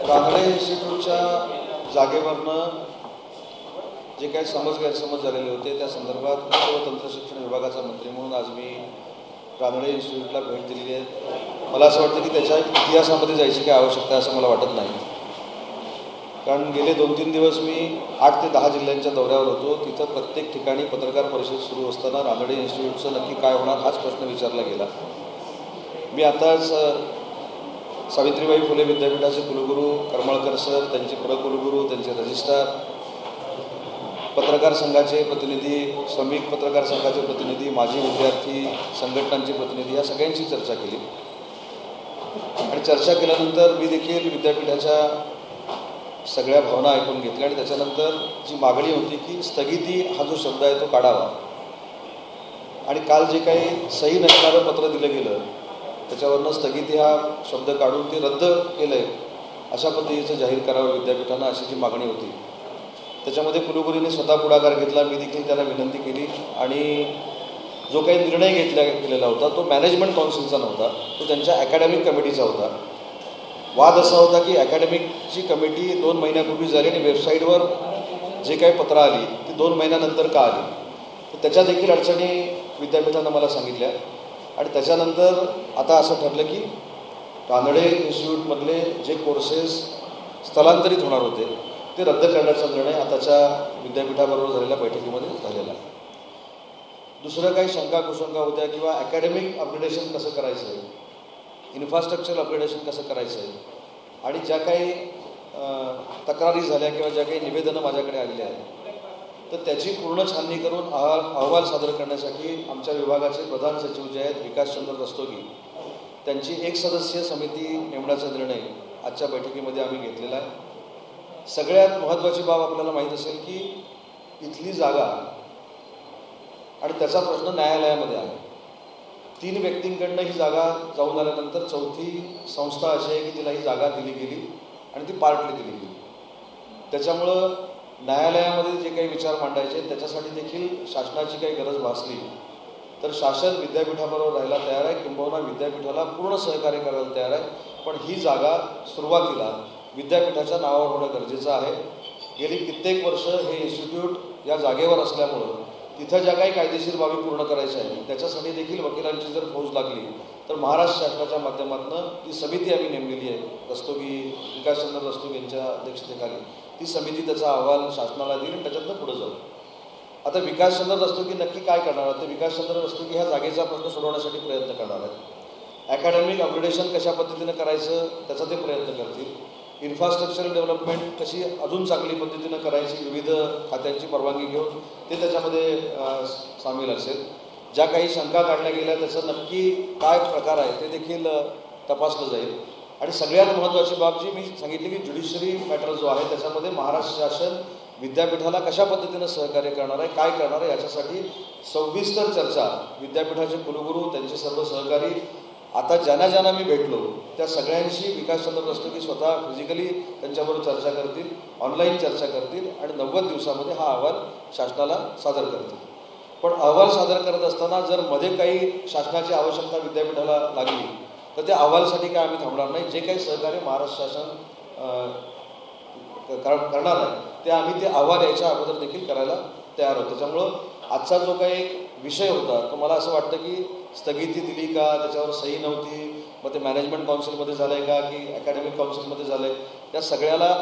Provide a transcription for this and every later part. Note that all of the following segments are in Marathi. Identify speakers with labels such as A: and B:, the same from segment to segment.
A: रानडे इन्स्टिट्यूटच्या जागेवरनं जे काही गैरसमज झालेले होते त्या संदर्भात उच्च व तंत्र शिक्षण विभागाचा मंत्री म्हणून आज मी रानडे इन्स्टिट्यूटला भेट दिलेली आहे. मला असं वाटतं की त्याच्या इतिहासामध्ये जायची काही आवश्यकता असं मला वाटत नाही, कारण गेले 2-3 दिवस मी 8 ते 10 जिल्ह्यांच्या दौऱ्यावर होतो. तिथं प्रत्येक ठिकाणी पत्रकार परिषद सुरू असताना रानडे इन्स्टिट्यूटचं नक्की काय होणार हाच प्रश्न विचारला गेला. मी आताच सावित्रीबाई फुले विद्यापीठाचे कुलगुरू करमळकर सर, त्यांचे प्रकुलगुरू, त्यांचे रजिस्ट्रार, पत्रकार संघाचे प्रतिनिधी, श्रमिक पत्रकार संघाचे प्रतिनिधी, माजी विद्यार्थी संघटनांचे प्रतिनिधी या सगळ्यांची चर्चा केली. आणि चर्चा केल्यानंतर मी देखील विद्यापीठाच्या सगळ्या भावना ऐकून घेतल्या आणि त्याच्यानंतर जी मागणी होती की स्थगिती हा जो शब्द आहे तो काढावा आणि काल जे काही सही नसणारं पत्र दिलं गेलं त्याच्यावरनं स्थगिती हा शब्द काढून ते रद्द केलं आहे अशा पद्धतीचं जाहीर करावं विद्यापीठानं, अशी जी मागणी होती. त्याच्यामध्ये कुलगुरूंनी स्वतः पुढाकार घेतला. मी देखील त्यांना विनंती केली आणि जो काही निर्णय गेलेला होता तो मॅनेजमेंट काउन्सिलचा नव्हता, तो त्यांच्या अकॅडमिक कमिटीचा होता. वाद असा होता की अकॅडमिकची कमिटी 2 महिन्यापूर्वी झाली आणि वेबसाईटवर जे काही पत्र आली ती 2 महिन्यानंतर का आली, तर त्याच्या देखील अडचणी विद्यापीठानं मला सांगितल्या. आणि त्याच्यानंतर आता असं ठरलं की रानडे इन्स्टिट्यूटमधले जे कोर्सेस स्थलांतरित होणार होते ते रद्द करण्याचा निर्णय आताच्या विद्यापीठाबरोबर झालेल्या बैठकीमध्ये झालेला आहे. दुसरं काही शंका कुशंका होत्या किंवा अकॅडमिक अपग्रेडेशन कसं करायचं आहे, इन्फ्रास्ट्रक्चर अपग्रेडेशन कसं करायचं आहे, आणि ज्या काही तक्रारी झाल्या किंवा ज्या काही निवेदनं माझ्याकडे आलेली आहेत तर त्याची पूर्ण छाननी करून अहवाल सादर करण्यासाठी आमच्या विभागाचे प्रधान सचिव जे आहेत विकासचंद्र रस्तोगी त्यांची 1 सदस्यीय समिती नेमण्याचा निर्णय आजच्या बैठकीमध्ये आम्ही घेतलेला आहे. सगळ्यात महत्त्वाची बाब आपल्याला माहीत असेल की इथली जागा आणि त्याचा प्रश्न न्यायालयामध्ये आहे. 3 व्यक्तींकडनं ही जागा जाऊन आल्यानंतर 4थी संस्था अशी आहे की तिला ही जागा दिली गेली आणि ती पार्टली दिली गेली. त्याच्यामुळं न्यायालयामध्ये जे काही विचार मांडायचे त्याच्यासाठी देखील शासनाची काही गरज भासली तर शासन विद्यापीठाबरोबर राहायला तयार आहे, किंबहुना विद्यापीठाला पूर्ण सहकार्य करायला तयार आहे. पण ही जागा सुरुवातीला विद्यापीठाच्या नावावर होणं गरजेचं आहे. गेली कित्येक वर्ष हे इन्स्टिट्यूट या जागेवर असल्यामुळं तिथं ज्या काही कायदेशीर बाबी पूर्ण करायच्या आहेत त्याच्यासाठी देखील वकिलांची जर फौज लागली तर महाराष्ट्र शासनाच्या माध्यमातून ती समिती आम्ही नेमलेली आहे, विकासचंद्र रस्तोगी यांच्या अध्यक्षतेखाली. ती समिती त्याचा अहवाल शासनाला देईल आणि त्याच्यातनं पुढे जाऊ. आता विकासचंद्र रस्तोगी नक्की काय करणार आहेत, तर विकासचंद्र रस्तोगी ह्या जागेचा प्रश्न सोडवण्यासाठी प्रयत्न करणार आहेत. अकॅडमिक अपग्रेडेशन कशा पद्धतीनं करायचं त्याचा ते प्रयत्न करतील. इन्फ्रास्ट्रक्चर डेव्हलपमेंट कशी अजून चांगली पद्धतीनं करायची विविध खात्यांची परवानगी घेऊन ते त्याच्यामध्ये सामील असेल. ज्या काही शंका काढल्या गेल्या त्याचं नक्की काय प्रकार आहे ते देखील तपासलं जाईल. आणि सगळ्यात महत्त्वाची बाब जी मी सांगितली की ज्युडिशरी मॅटर जो आहे त्याच्यामध्ये महाराष्ट्र शासन विद्यापीठाला कशा पद्धतीनं सहकार्य करणार आहे, काय करणार आहे, याच्यासाठी सविस्तर चर्चा विद्यापीठाचे कुलगुरू, त्यांचे सर्व सहकारी, आता ज्यांना मी भेटलो त्या सगळ्यांशी विकासचंद्र रस्तोगी स्वतः फिजिकली त्यांच्याबरोबर चर्चा करतील, ऑनलाईन चर्चा करतील आणि 90 दिवसामध्ये हा अहवाल शासनाला सादर करतील. पण अहवाल सादर करत असताना जर मध्ये काही शासनाची आवश्यकता विद्यापीठाला लागली तर त्या अहवालासाठी काय आम्ही थांबणार नाही. जे काही सहकार्य महाराष्ट्र शासन करणार आहे ते आम्ही ते अहवाल याच्या अगोदर देखील करायला तयार आहोत. त्याच्यामुळं आजचा जो काही एक विषय होता तो मला असं वाटतं की स्थगिती दिली का, त्याच्यावर सही नव्हती, मग ते मॅनेजमेंट काउन्सिलमध्ये झालं आहे का की अकॅडमिक काउन्सिलमध्ये झालं आहे, त्या सगळ्याला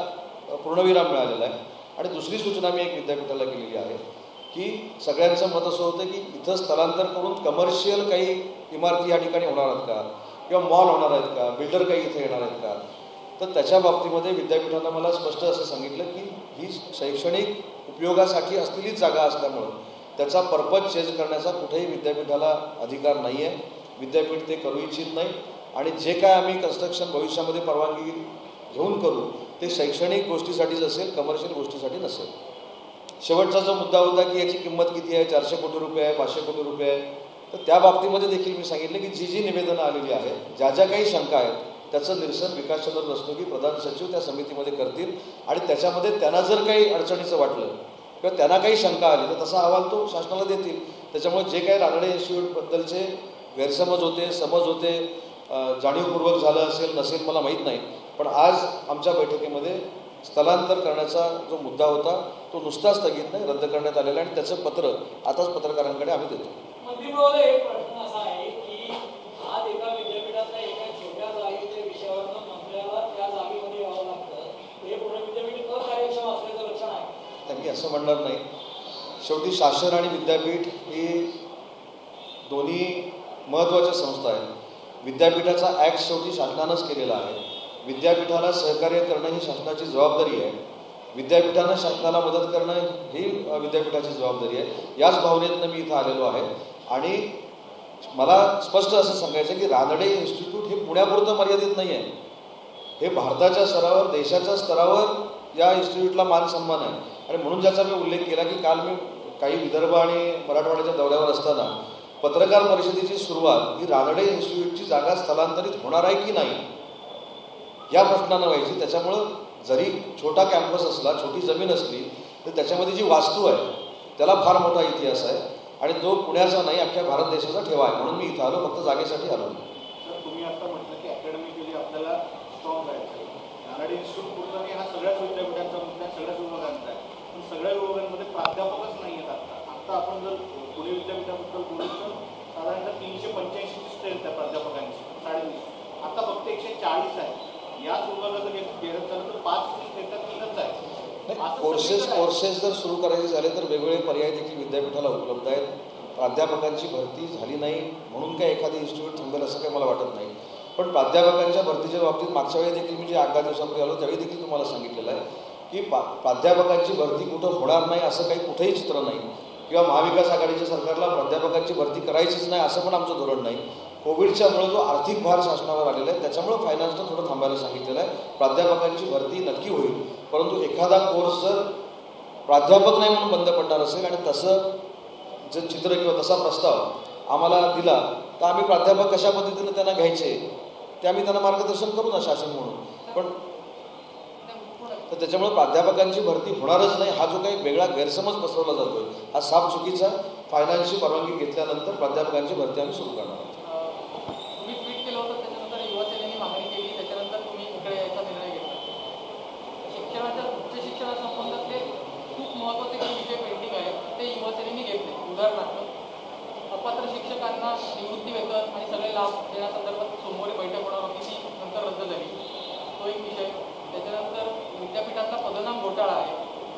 A: पूर्णविराम मिळालेला आहे. आणि दुसरी सूचना मी एक विद्यापीठाला केलेली आहे की सगळ्यांचं मत असं होतं की इथं स्थलांतर करून कमर्शियल काही इमारती या ठिकाणी होणार आहेत का किंवा मॉल होणार आहेत का, बिल्डर काही इथे येणार आहेत का, तर त्याच्या बाबतीमध्ये विद्यापीठानं मला स्पष्ट असं सांगितलं की ही शैक्षणिक उपयोगासाठी असलेलीच जागा असल्यामुळं त्याचा पर्पज चेंज करण्याचा कुठेही विद्यापीठाला अधिकार नाही आहे. विद्यापीठ ते करू इच्छित नाही आणि जे काय आम्ही कन्स्ट्रक्शन भविष्यामध्ये परवानगी घेऊन करू ते शैक्षणिक गोष्टीसाठीच असेल, कमर्शियल गोष्टीसाठी नसेल. शेवटचा जो मुद्दा होता की याची किंमत किती आहे, 400 कोटी रुपये आहे, 500 कोटी रुपये आहे, तर त्या बाबतीमध्ये देखील मी सांगितलं की जी निवेदनं आलेली आहेत, ज्या काही शंका आहेत त्याचं निरसन विकासचंद्र रस्तोगी प्रधान सचिव त्या समितीमध्ये करतील आणि त्याच्यामध्ये त्यांना जर काही अडचणीचं वाटलं किंवा त्यांना काही शंका आली तर तसा अहवाल तो शासनाला देतील. त्याच्यामुळे जे काही रानडे इन्स्टिट्यूटबद्दलचे गैरसमज होते, समज होते, जाणीवपूर्वक झालं असेल नसेल मला माहीत नाही, पण आज आमच्या बैठकीमध्ये स्थलांतर करण्याचा जो मुद्दा होता तो नुसता स्थगित नाही, रद्द करण्यात आलेला आहे आणि त्याचं पत्र आताच पत्रकारांकडे आम्ही देतो.
B: मंत्री महोदय, एक प्रश्न असा आहे की आज एका विद्यापीठातल्या एका छोट्या जागेच्या विषयावरून मंत्र्याला त्या जागेमध्ये यावं लागतं, हे पूर्ण विद्यापीठ अकार्यक्षम असल्याचं लक्षण आहे.
A: त्यांनी असं म्हणणार नाही. शेवटी शासन आणि विद्यापीठ ही दोन्ही महत्त्वाच्या संस्था आहेत. विद्यापीठाचा ॲक्ट शेवटी शासनानंच केलेला आहे. विद्यापीठाला सहकार्य करणं ही शासनाची जबाबदारी आहे. विद्यापीठानं शासनाला मदत करणं ही विद्यापीठाची जबाबदारी आहे. याच भावनेतनं मी इथं आलेलो आहे आणि मला स्पष्ट असं सांगायचं की रानडे इन्स्टिट्यूट हे पुण्यापुरतं मर्यादित नाही आहे. हे भारताच्या स्तरावर, देशाच्या स्तरावर या इन्स्टिट्यूटला मान सन्मान आहे. आणि म्हणून ज्याचा मी उल्लेख केला की काल मी काही विदर्भ आणि मराठवाड्याच्या दौऱ्यावर असताना पत्रकार परिषदेची सुरुवात ही रानडे इन्स्टिट्यूटची जागा स्थलांतरित होणार आहे की नाही या प्रश्नानं व्हायची. त्याच्यामुळं जरी छोटा कॅम्पस असला, छोटी जमीन असली, तर त्याच्यामध्ये जी वास्तू आहे त्याला फार मोठा इतिहास आहे आणि तो पुण्याचा नाही, अख्ख्या भारत देशाचा ठेवा आहे. म्हणून मी इथं आलो, फक्त जागेसाठी आलो.
C: सर, तुम्ही आता म्हटलं की अकॅडमिकली आपल्याला स्ट्रॉंग राहायचं आहे. रानडे इन्स्टिट्यूट कुठलाही हा सगळ्याच विद्यापीठांचा मुद्दा, सगळ्याच विभागांचा आहे. पण सगळ्या विभागांमध्ये प्राध्यापकच नाही आहेत. आता आपण जर पुणे विद्यापीठाबद्दल बोलू तर साधारणतः 385ची स्ट्रेंथ आहे प्राध्यापकांची, 350. आता फक्त 140 आहे. याच विभागाचं गेलं तर 5 स्ट्रेंथ आहे.
A: कोर्सेस जर सुरू करायचे झाले तर वेगवेगळे पर्याय देखील विद्यापीठाला उपलब्ध आहेत. प्राध्यापकांची भरती झाली नाही म्हणून काय एखादी इन्स्टिट्यूट थांबेल असं काही मला वाटत नाही. पण प्राध्यापकांच्या भरतीच्या बाबतीत मागच्या वेळी देखील मी जे 8-10 दिवसापूर्वी आलो त्यावेळी देखील तुम्हाला सांगितलेलं आहे की प्राध्यापकांची भरती कुठं होणार नाही असं काही कुठेही चित्र नाही. किंवा महाविकास आघाडीच्या सरकारला प्राध्यापकांची भरती करायचीच नाही असं पण आमचं धोरण नाही. कोविडच्यामुळे जो आर्थिक भार शासनावर आलेला आहे त्याच्यामुळे फायनान्सनं थोडं थांबायला सांगितलेलं आहे. प्राध्यापकांची भरती नक्की होईल, परंतु एखादा कोर्स जर प्राध्यापक नाही म्हणून बंद पडणार असेल आणि तसं जर चित्र किंवा तसा प्रस्ताव आम्हाला दिला तर आम्ही प्राध्यापक कशा पद्धतीनं त्यांना घ्यायचे ते आम्ही त्यांना मार्गदर्शन करू ना शासन म्हणून. पण तर त्याच्यामुळे प्राध्यापकांची भरती होणारच नाही हा जो काही वेगळा गैरसमज पसरवला जातोय हा साफ चुकीचा. फायनान्सची परवानगी घेतल्यानंतर प्राध्यापकांची भरती आम्ही सुरू करणार आहोत.
D: तुम्ही ट्विट केलं होतं, त्याच्यानंतर युवासेनेने मागणी केली, त्याच्यानंतर तुम्ही इकडे यायचा निर्णय घेतला. शिक्षणाच्या उच्च शिक्षणासंबंधातले खूप महत्त्वाचे काही विषय पेंडिंग आहेत ते युवासेनेने घेतले. उदाहरणार्थ अपात्र शिक्षकांना निवृत्ती वेतन आणि सगळे लाभ देण्यासंदर्भात सोमवारी बैठक होणार होती, ती नंतर रद्द झाली, तो एक विषय. त्याच्यानंतर विद्यापीठातला पदनाम घोटाळा आहे,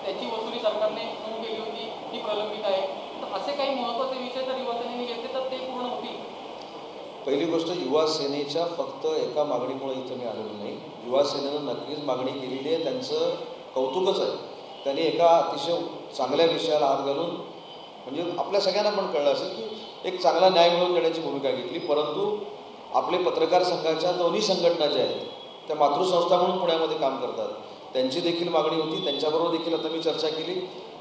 D: त्याची वसुली सरकारने सुरू केली होती, ती प्रलंबित आहे. तर असे काही महत्त्वाचे विषय जर युवासेनेने घेतले तर ते पूर्ण होतील.
A: पहिली गोष्ट, युवा सेनेच्या फक्त एका मागणीमुळे इथं मी आलेलो नाही. युवा सेनेनं नक्कीच मागणी केलेली आहे, त्यांचं कौतुकच आहे. त्यांनी एका अतिशय चांगल्या विषयाला हात घालून म्हणजे आपल्या सगळ्यांना पण कळलं असेल की एक चांगला न्याय मिळवून देण्याची भूमिका घेतली. परंतु आपले पत्रकार संघाच्या दोन्ही संघटना ज्या आहेत त्या मातृसंस्था म्हणून पुण्यामध्ये काम करतात, त्यांची देखील मागणी होती. त्यांच्याबरोबर देखील आता मी चर्चा केली.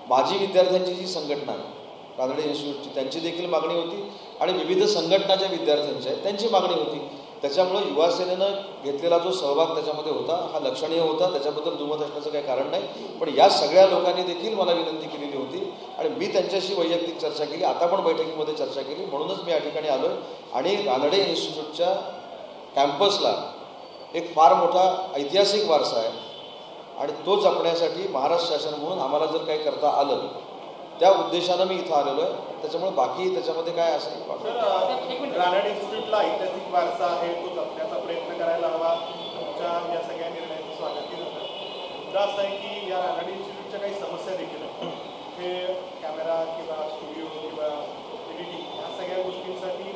A: माजी विद्यार्थ्यांची जी संघटना आहे रानडे इन्स्टिट्यूटची, त्यांची देखील मागणी होती आणि विविध संघटनाच्या विद्यार्थ्यांच्या आहेत त्यांची मागणी होती. त्याच्यामुळे युवा सेनेनं घेतलेला जो सहभाग त्याच्यामध्ये होता हा लक्षणीय होता, त्याच्याबद्दल दुमत असण्याचं काही कारण नाही. पण या सगळ्या लोकांनी देखील मला विनंती केलेली होती आणि मी त्यांच्याशी वैयक्तिक चर्चा केली, आता पण बैठकीमध्ये चर्चा केली. म्हणूनच मी या ठिकाणी आलो आहे. आणि रानडे इन्स्टिट्यूटच्या कॅम्पसला एक फार मोठा ऐतिहासिक वारसा आहे आणि तो जपण्यासाठी महाराष्ट्र शासन म्हणून आम्हाला जर काही करता आलं त्या उद्देशानं मी इथं आलेलो आहे. त्याच्यामुळे बाकी त्याच्यामध्ये काय असेल
C: रानडे इन्स्टिट्यूटला ऐतिहासिक वारसा आहे तो जपण्याचा प्रयत्न करायला हवा. तुमच्या या सगळ्या निर्णयाचं स्वागत केलं जातं. मुद्दा असं आहे की या रानडे इन्स्टिट्यूटच्या काही समस्या देखील आहेत. हे कॅमेरा किंवा स्टुडिओ किंवा एडिटिंग ह्या सगळ्या गोष्टींसाठी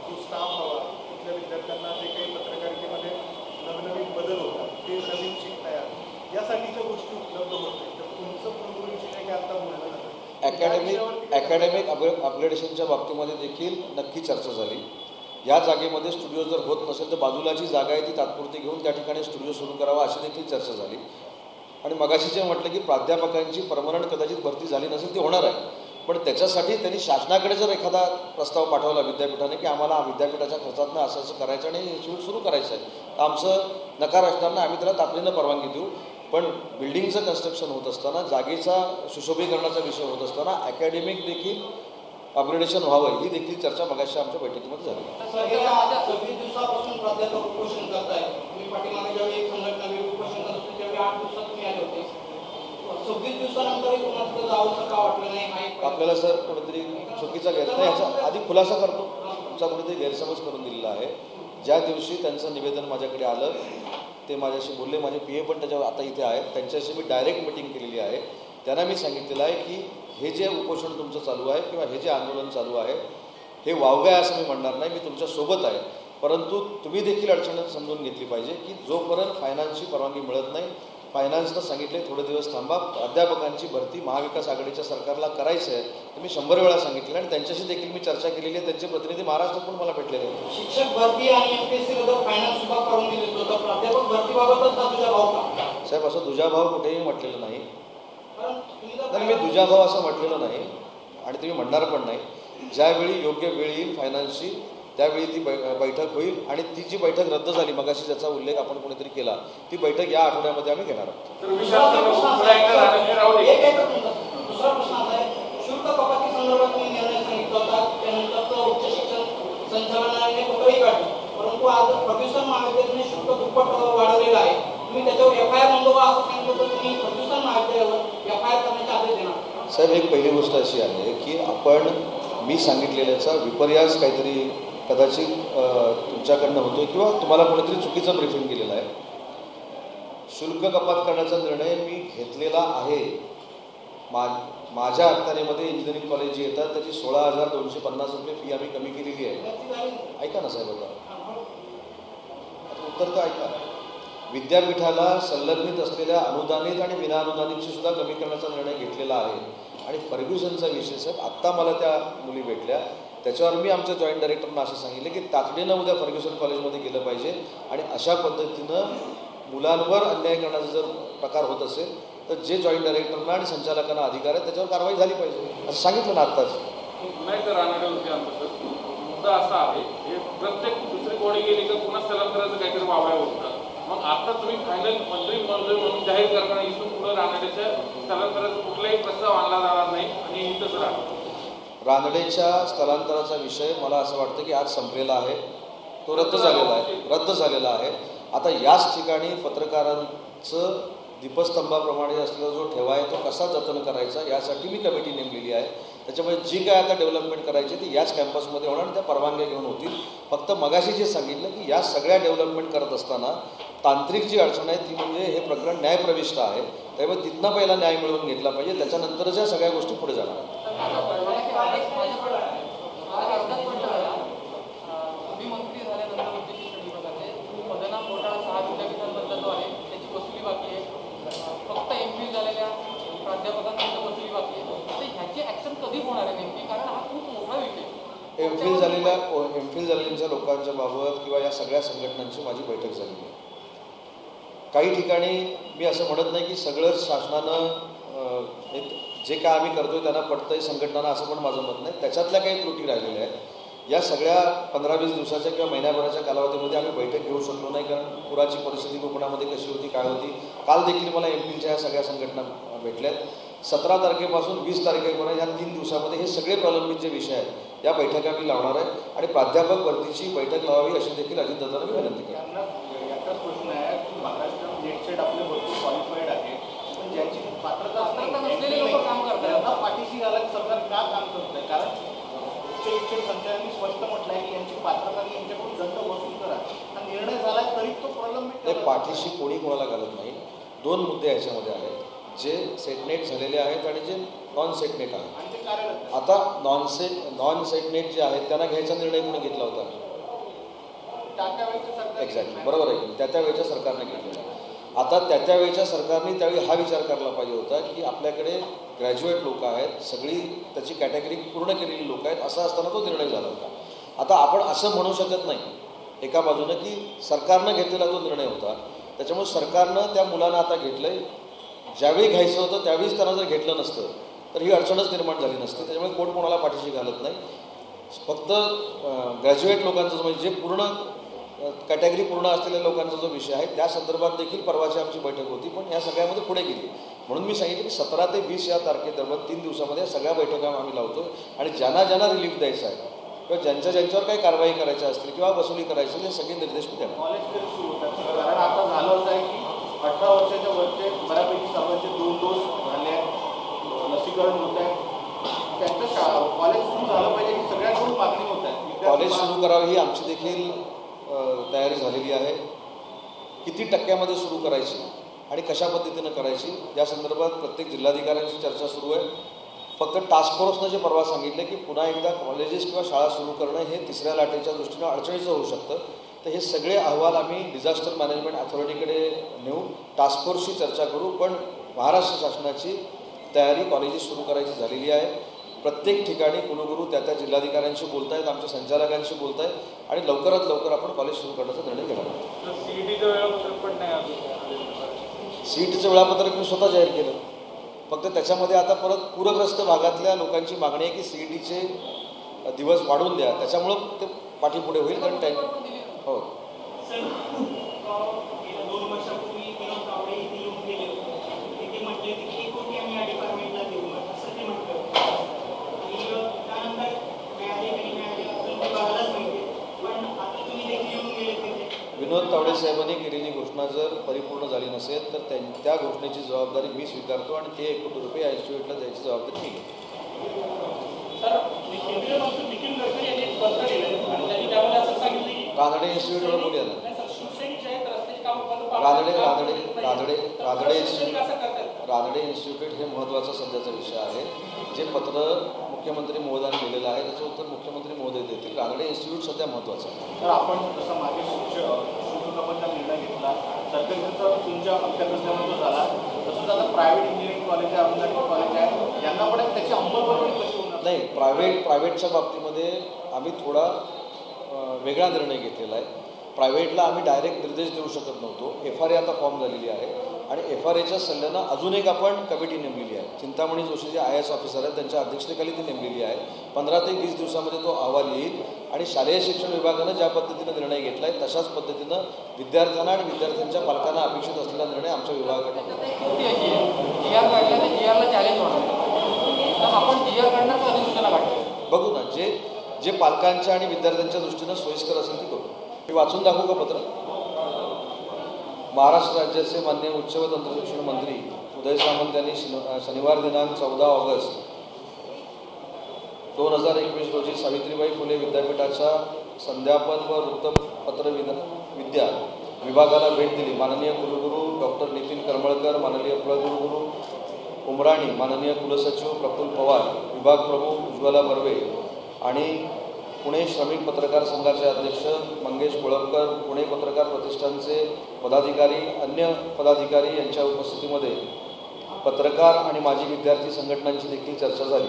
C: जो स्टाफ हवा, तिथल्या विद्यार्थ्यांना जे काही पत्रकारितेमध्ये नवनवीन बदल होतात ते नवीन शिकता यावं यासाठीच्या गोष्टी उपलब्ध होत नाही. तर तुमचं पूर्व विषय काय आता बोललं जातं.
A: अकॅडमिक अपग्रेडेशनच्या बाबतीमध्ये देखील नक्की चर्चा झाली. या जागेमध्ये स्टुडिओ जर होत नसेल तर बाजूला जी जागा आहे ती तात्पुरती घेऊन त्या ठिकाणी स्टुडिओ सुरू करावा अशी देखील चर्चा झाली. आणि मगाशी जे म्हटलं की प्राध्यापकांची परमनंट कदाचित भरती झाली नसेल ती होणार आहे, पण त्याच्यासाठी त्यांनी शासनाकडे जर एखादा प्रस्ताव पाठवला विद्यापीठाने की आम्हाला विद्यापीठाच्या खर्चातनं असं असं करायचं आणि इन्स्टिट्यूट सुरू करायचं आहे, तर आमचं नकार असताना आम्ही त्याला तातडीनं परवानगी देऊ. पण बिल्डिंगचं कन्स्ट्रक्शन होत असताना, जागेचा सुशोभीकरणाचा विषय होत असताना अकॅडमिक देखील अपग्रेडेशन व्हावं ही देखील चर्चा मगाशी आमच्या बैठकीमध्ये झाली.
B: 26 दिवसापासून प्राध्यापक उपोषण करतायत. तुम्ही
D: पाठीमागे ज्यावेळी एक संघटना विरोध उपोषण करत होती त्यावेळी 8 दिवसात तुम्ही आले होते. 26 दिवसानंतरही तुम्हाला तिथं जावंसं का वाटलं नाही? हा एक
A: आपल्याला सर कोणीतरी चुकीचा नाही ह्याचा आधी खुलासा करतो. तुमचा कोणीतरी गैरसमज करून दिलेला आहे. ज्या दिवशी त्यांचं निवेदन माझ्याकडे आलं ते माझ्याशी बोलले, माझे PA पण त्याच्यावर आता इथे आहेत, त्यांच्याशी मी डायरेक्ट मिटिंग केलेली आहे. त्यांना मी सांगितलेलं आहे की हे जे उपोषण तुमचं चालू आहे किंवा हे जे आंदोलन चालू आहे हे वावगं आहे असं मी म्हणणार नाही, मी तुमच्यासोबत आहे. परंतु तुम्ही देखील अडचण समजून घेतली पाहिजे की जोपर्यंत फायनान्सची परवानगी मिळत नाही, फायनान्सनं सांगितले थोडे दिवस थांबा, अध्यापकांची भरती महाविकास आघाडीच्या सरकारला करायचं आहे तर मी 100 वेळा सांगितलं आणि त्यांच्याशी देखील मी चर्चा केलेली आहे. त्यांचे प्रतिनिधी महाराष्ट्रात पण मला भेटलेले आहेत.
D: शिक्षक भरती आणि MPSC बद्दल फायनान्स सुद्धा परवानगी देत होतं, प्राध्यापक भरतीबाबतच तुझा भाव का?
A: साहेब असं दुजाभाव कुठेही म्हटलेलं नाही. नाही मी दुजाभाव असं म्हटलेलं नाही आणि तुम्ही म्हणणार पण नाही. ज्यावेळी योग्य वेळ येईल फायनान्सची त्यावेळी ती बैठक होईल आणि ती जी बैठक रद्द झाली मगाशी ज्याचा उल्लेख आपण कोणीतरी केला ती बैठक या आठवड्यामध्ये आम्ही घेणार आहोत.
D: दुसरा प्रश्न असा आहे, शुल्क कपाती संदर्भात तुम्ही निर्णय सांगितला होता, त्यानंतर उच्च शिक्षण संचालनालयाने पत्रही काढली, परंतु आज फर्ग्युसन महाविद्यालयाने शुल्क दुप्पट वाढवलेलं आहे. तुम्ही त्याच्यावर FIR नोंदवा असं सांगितलं तर तुम्ही फर्ग्युसन महाविद्यालयावर FIR करण्याचे आदेश देणार?
A: साहेब एक पहिली गोष्ट अशी आहे की आपण मी सांगितलेल्याचा विपर्यास काहीतरी कदाचित तुमच्याकडनं होतो किंवा तुम्हाला कोणीतरी चुकीचं ब्रीफिंग केलेलं आहे. शुल्क कपात करण्याचा निर्णय मी घेतलेला आहे. माझ्या अखत्यारीमध्ये इंजिनिअरिंग कॉलेज जे येतात त्याची 16,250 रुपये फी आम्ही कमी केलेली आहे. ऐका ना साहेब, आता उत्तर तर ऐका. विद्यापीठाला संलग्नित असलेल्या अनुदानित आणि विनाअनुदानितची सुद्धा कमी करण्याचा निर्णय घेतलेला आहे. आणि फर्ग्युसनचा विषय साहेब आत्ता मला त्या मुली भेटल्या, त्याच्यावर मी आमच्या जॉईंट डायरेक्टरना असं सांगितलं की तातडीनं उद्या फर्ग्युसन कॉलेजमध्ये गेलं पाहिजे आणि अशा पद्धतीनं मुलांवर अन्याय करण्याचा जर प्रकार होत असेल तर जे जॉईंट डायरेक्टरना आणि संचालकांना अधिकार आहे त्याच्यावर कारवाई झाली पाहिजे असं सांगितलं ना आत्ताच.
E: नाही तर रानड्यावरती अंतर्गत मुद्दा असा आहे हे प्रत्येक दुसरी कोणी गेली तर पुन्हा स्थलांतराचं काहीतरी वावड्या होतं. मग आता तुम्ही फायनल मंत्री म्हणून जाहीर करताना इथून पुढे रानड्याच्या स्थलांतराचा कुठलाही प्रस्ताव आणला जाणार नाही आणि इथंच राहणार.
A: रानडेच्या स्थलांतराचा विषय मला असं वाटतं की आज संपलेला आहे, तो रद्द झालेला आहे. आता याच ठिकाणी पत्रकारांचं दीपस्तंभाप्रमाणे असलेला जो ठेवा आहे तो कसा जतन करायचा यासाठी मी कमिटी नेमलेली आहे. त्याच्यामुळे जी काय आता डेव्हलपमेंट करायची ती याच कॅम्पसमध्ये होणार आणि त्या परवानग्या घेऊन होतील. फक्त मगाशी जे सांगितलं की या सगळ्या डेव्हलपमेंट करत असताना तांत्रिक जी अडचण आहे ती म्हणजे हे प्रकरण न्यायप्रविष्ट आहे, त्यामुळे तिथनं पहिला न्याय मिळवून घेतला पाहिजे, त्याच्यानंतरच या सगळ्या गोष्टी पुढे जाणार.
D: मंत्री झाल्यानंतर उच्च शिक्षण विभागाचे पदनाम घोटाळा 6 विद्यापीठांबद्दल जो आहे त्याची वसुली बाकी आहे. फक्त MPhil झालेल्या प्राध्यापकांची वसुली बाकी आहे. तर ह्याची ऍक्शन कधी होणार आहे नेमकी, कारण हा खूप मोठा विषय.
A: एमफिल झालेल्या लोकांच्या बाबत किंवा या सगळ्या संघटनांची माझी बैठक झालेली आहे. काही ठिकाणी मी असं म्हणत नाही की सगळंच शासनानं जे काय आम्ही करतोय त्यांना पटतंय संघटनांना, असं पण माझं मत नाही. त्याच्यातल्या काही त्रुटी राहिलेल्या आहेत. या सगळ्या 15-20 दिवसाच्या किंवा महिन्याभराच्या कालावधीमध्ये आम्ही बैठक घेऊ शकलो नाही, कारण पुराची परिस्थिती कोकणामध्ये कशी होती काय होती. काल देखील मला MPच्या या सगळ्या संघटना भेटल्यात. 17 तारखेपासून 20 तारखेपर्यंत या 3 दिवसामध्ये हे सगळे प्रलंबित जे विषय आहेत या बैठका मी लावणार आहे आणि प्राध्यापक भरतीची बैठक लावावी अशी देखील अजितदादांना मी विनंती केली.
C: याचाच प्रश्न आहे की महाराष्ट्रात नेटसेट आपले भरपूर क्वालिफाईड आहे, पण ज्यांची पात्रता
D: नसलेले लोक काम करतात,
C: त्यांना पाठीशी घालायला सरकार का काम करत आहे? कारण उच्च शिक्षण संचालनाने स्पष्ट म्हटलं आहे की यांची पात्रता यांच्याकडून दंड वसूल करा. हा निर्णय झाला तरी तो प्रलंबित.
A: पाठीशी कोणी कोणाला घालत नाही. 2 मुद्दे याच्यामध्ये आहेत, जे सेटनेट झालेले आहेत आणि जे नॉन सेटनेट आहेत. आता नॉन सेटनेट जे आहेत त्यांना घ्यायचा निर्णय कोणी घेतला होता? एक्झॅक्टली बरोबर आहे. त्यावेळेच्या सरकारने घेतलेला. आता त्यावेळेच्या सरकारने त्यावेळी हा विचार करायला पाहिजे होता की आपल्याकडे ग्रॅज्युएट लोक आहेत, सगळी त्याची कॅटेगरी पूर्ण केलेली लोक आहेत, असं असताना तो निर्णय झाला होता. आता आपण असं म्हणू शकत नाही एका बाजूनं की सरकारनं घेतलेला तो निर्णय होता, त्याच्यामुळे सरकारनं त्या मुलांना आता घेतलंय. ज्यावेळी घ्यायचं होतं त्यावेळीच त्यांना जर घेतलं नसतं तर ही अडचणच निर्माण झाली नसते. त्याच्यामुळे कोण कोणाला पाठीशी घालत नाही. फक्त ग्रॅज्युएट लोकांचं म्हणजे जे पूर्ण कॅटेगरी पूर्ण असलेल्या लोकांचा जो विषय आहे त्या संदर्भात देखील परवाची आमची बैठक होती, पण या सगळ्यामध्ये पुढे गेली. म्हणून मी सांगितलं की 17 ते 20 या तारखेदरम्यान 3 दिवसामध्ये सगळ्या बैठका आम्ही लावतो आणि ज्यांना रिलीफ द्यायचा आहे किंवा ज्यांच्यावर काही कारवाई करायची असतील किंवा वसुली करायची हे सगळे निर्देश मी देणार.
C: कॉलेज कधी सुरू होतात? कारण आता झालं असं आहे की 18 वर्षाच्या वरचे बऱ्यापैकी सर्वांचे 2 डोस झाले आहेत, लसीकरण होत आहे. त्यांचं कॉलेज सुरू झालं पाहिजे ही सगळ्यांकडून मागणी होत आहे.
A: कॉलेज सुरू करावं ही आमची देखील तयारी झालेली आहे. किती टक्क्यामध्ये सुरू करायची आणि कशा पद्धतीनं करायची या संदर्भात प्रत्येक जिल्हाधिकाऱ्यांशी चर्चा सुरू आहे. फक्त टास्क फोर्सनं जे परवा सांगितलं की पुन्हा एकदा कॉलेजेस किंवा शाळा सुरू करणं हे तिसऱ्या लाटेच्या दृष्टीनं अडचणीचं होऊ शकतं. तर हे सगळे अहवाल आम्ही डिझास्टर मॅनेजमेंट अथॉरिटीकडे नेऊ, टास्क फोर्सशी चर्चा करू. पण महाराष्ट्र शासनाची तयारी कॉलेजेस सुरू करायची झालेली आहे. प्रत्येक ठिकाणी कुलगुरू त्या जिल्हाधिकाऱ्यांशी बोलत आहेत, आमच्या संचालकांशी बोलत आहेत आणि लवकरात लवकर आपण कॉलेज सुरू करण्याचा निर्णय घेणार आहोत.
E: सीईटीचं वेळापत्रक पण नाही अजून.
A: सीईटीचं वेळापत्रक मी स्वतः जाहीर केलं. फक्त त्याच्यामध्ये आता परत पूरग्रस्त भागातल्या लोकांची मागणी आहे की सीईटीचे दिवस वाढवून द्या. त्याच्यामुळं ते पाठीपुढे होईल. कारण त्या हो
F: सर, 2 वर्षापूर्वी विनोद तावडे इथे येऊन गेले होते. ते म्हटले की 1 कोटी आम्ही या डिपार्टमेंटला देऊ असं ते म्हटलं. आणि त्यानंतर मिळाले अजून ते बघायलाच पाहिजे. पण आता तुम्ही देखील येऊन गेले तिथे.
A: विनोद तावडे साहेबांनी केलेली घोषणा जर परिपूर्ण झाली नसेल तर त्या घोषणेची जबाबदारी मी स्वीकारतो आणि ते 1 कोटी रुपये या इन्स्टिट्यूटला द्यायची जबाबदारी मी घेतो.
F: सर, केंद्रीय मंत्री नितीन गडकरी यांनी एक पत्र लिहिलं आणि त्यांनी त्यामध्ये असं सांगितलं की
A: रानडे इन्स्टिट्यूटवर बोलूया ना.
F: शिवसैनिक जे आहेत रस्त्याची कामं बंद
A: रानडे इन्स्टिट्यूट हे महत्त्वाचा सध्याचा विषय आहे. जे पत्र मुख्यमंत्री महोदयांनी लिहिलेलं आहे त्याचं उत्तर मुख्यमंत्री महोदय देतील. रानडे इन्स्टिट्यूट सध्या महत्त्वाचं आहे.
C: तर आपण जसं मागे शुल्ककपातचा निर्णय घेतला, सरकारचा तुमच्या अंत्यप्रस्तावावर झाला, तसंच आता प्रायव्हेट इंजिनिअरिंग कॉलेज आहे, अभियांत्रिकी कॉलेज आहे, यांना पण त्याची अंमलबजावणी कशी होणार?
A: नाही, प्रायव्हेटच्या बाबतीमध्ये आम्ही थोडा वेगळा निर्णय घेतलेला आहे. प्रायव्हेटला आम्ही डायरेक्ट निर्देश देऊ शकत नव्हतो. FRA आता फॉर्म झालेली आहे आणि FRAच्या सल्ल्यानं अजून एक आपण कमिटी नेमलेली आहे. चिंतामणी जोशी जे IAS ऑफिसर आहेत त्यांच्या अध्यक्षतेखाली ती नेमलेली आहे. 15 ते 20 दिवसामध्ये तो अहवाल येईल आणि शालेय शिक्षण विभागानं ज्या पद्धतीनं निर्णय घेतला आहे तशाच पद्धतीनं विद्यार्थ्यांना आणि विद्यार्थ्यांच्या पालकांना अपेक्षित असलेला निर्णय आमच्या विभागाकडून
D: GR काढला तर GRला चॅलेंज होणार. तर आपण GR काढण्याचा अधिसूचना काढतो.
A: बघू ना, जे पालकांच्या आणि विद्यार्थ्यांच्या दृष्टीनं सोयीस्कर असेल ती करू. मी वाचून दाखवू का पत्र? महाराष्ट्र राज्याचे माननीय उच्च व तंत्रशिक्षण मंत्री उदय सामंत यांनी शनिवार दिनांक 14 ऑगस्ट 2021 रोजी सावित्रीबाई फुले विद्यापीठाच्या संध्यापन व वृत्तपत्र विद्या विभागाला भेट दिली. माननीय कुलगुरू डॉक्टर नितीन करमळकर, माननीय कुलगुरू उमराणी, माननीय कुलसचिव प्रफुल्ल पवार, विभाग प्रमुख उज्ज्वला बर्वे आणि पुणे श्रमिक पत्रकार संघाचे अध्यक्ष मंगेश कोळंबकर, पुणे पत्रकार प्रतिष्ठानचे पदाधिकारी, अन्य पदाधिकारी यांच्या उपस्थितीमध्ये पत्रकार आणि माजी विद्यार्थी संघटनांची देखील चर्चा झाली.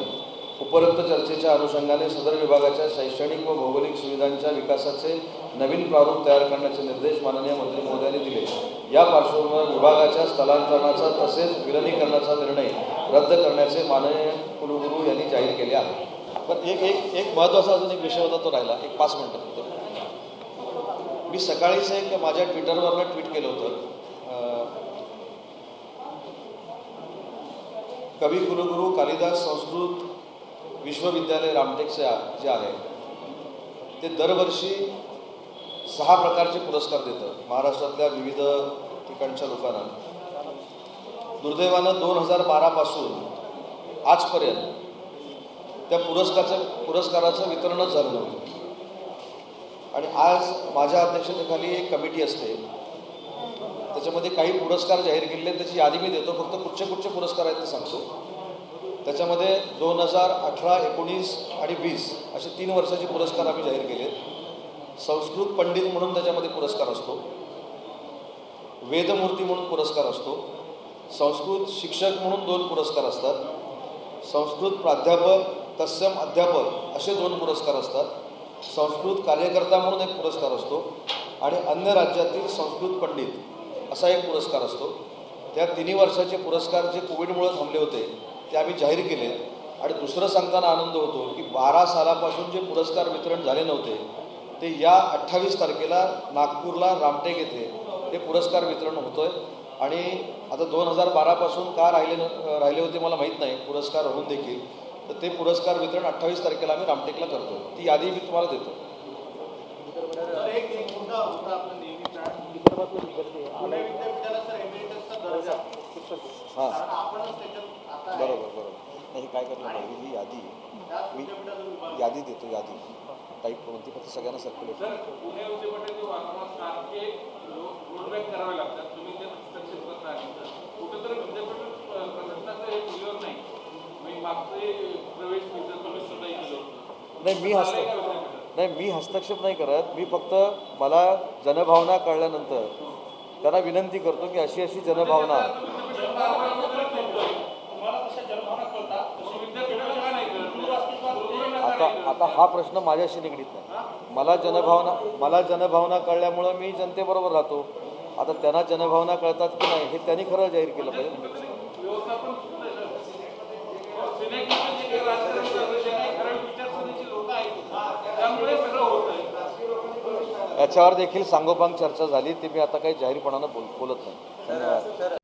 A: उपरोक्त चर्चेच्या अनुषंगाने सदर विभागाच्या शैक्षणिक व भौगोलिक सुविधांच्या विकासाचे नवीन प्रारूप तयार करण्याचे निर्देश माननीय मंत्री महोदयांनी दिले. या पार्श्वभूमीवर विभागाच्या स्थलांतरणाचा तसेच विलनीकरणाचा निर्णय रद्द करण्याचे माननीय कुलगुरू यांनी जाहीर केले आहे. पण एक महत्त्वाचा अजून एक विषय होता, तो राहिला. 5 मिनिटं फक्त. मी सकाळीच एक माझ्या ट्विटरवरनं ट्विट केलं होतं. कवी कुलगुरू कालिदास संस्कृत विश्वविद्यालय रामटेकचे जे आहे ते दरवर्षी 6 प्रकारचे पुरस्कार देतं महाराष्ट्रातल्या विविध ठिकाणच्या लोकांना. दुर्दैवानं 2012 पासून आजपर्यंत त्या पुरस्काराचं वितरणच झालं नव्हतं. आणि आज माझ्या अध्यक्षतेखाली एक कमिटी असते, त्याच्यामध्ये काही पुरस्कार जाहीर केलेले, त्याची यादी मी देतो. फक्त कुठचे पुरस्कार आहेत ते सांगतो. त्याच्यामध्ये 2018, 19 आणि 20 असे 3 वर्षाचे पुरस्कार आम्ही जाहीर केले. संस्कृत पंडित म्हणून त्याच्यामध्ये पुरस्कार असतो, वेदमूर्ती म्हणून पुरस्कार असतो, संस्कृत शिक्षक म्हणून 2 पुरस्कार असतात, संस्कृत प्राध्यापक, तत्सम अध्यापक असे 2 पुरस्कार असतात, संस्कृत कार्यकर्ता म्हणून एक पुरस्कार असतो आणि अन्य राज्यातील संस्कृत पंडित असा एक पुरस्कार असतो. त्या 3 वर्षाचे पुरस्कार जे कोविडमुळे थांबले होते ते आम्ही जाहीर केले. आणि दुसरं सांगताना आनंद होतो की 12 सालापासून जे पुरस्कार वितरण झाले नव्हते ते या 28 तारखेला नागपूरला रामटेक येथे ते पुरस्कार वितरण होतं आहे. आणि आता 2012 पासून का राहिले होते मला माहीत नाही पुरस्कार होऊन देखील, तर ते पुरस्कार वितरण 28 तारखेला आम्ही रामटेकला करतो. ती यादी मी तुम्हाला देतो.
C: सर एक मुद्दा होता आपला नेहमीचा पुणे विद्यापीठाला सर एमिरिटसचा दर्जा
A: हां
C: कारण आपणच त्याच्यात आता आहे.
A: बरोबर. नाही काय करलं पाहिजे ही यादी
C: त्याच
A: मी
C: विद्यापीठाचा विभाग
A: यादी देतो. यादी टाईप करून ती फक्त सगळ्यांना सर्क्युलेट.
E: सर पुणे विद्यापीठाचे वारंवार सारखे रोलबॅक करावे लागतात. तुम्ही ते हस्तक्षेप करता कुठेतरी विद्यापीठ प्रशासनाचं हे क्लिअर नाही. मी मागचे प्रवेश निधी तुम्ही सुद्धा
A: नाही मी हस्तक्षेप नाही करत. मी फक्त मला जनभावना कळल्यानंतर त्यांना विनंती करतो की अशी अशी जनभावना
C: तुम्हाला तशा जनभावना कळतात तशी
E: विद्यापीठाला का नाही
A: आता हा प्रश्न माझ्याशी निगडीत नाही. मला जनभावना कळल्यामुळं मी जनतेबरोबर राहतो. आता त्यांना जनभावना कळतात की नाही हे त्यांनी खरं जाहीर केलं पाहिजे.
E: व्यवस्थापन सिनेटमध्ये जे काही राजकारण चालू आहे, जे काही खरं विचारसरणीची लोक आहेत त्यामुळे सगळं होत आहे.
A: याच्यावर देखील सांगोपांग चर्चा झाली. ती मी आता काही जाहीरपणानं बोलत नाही. धन्यवाद.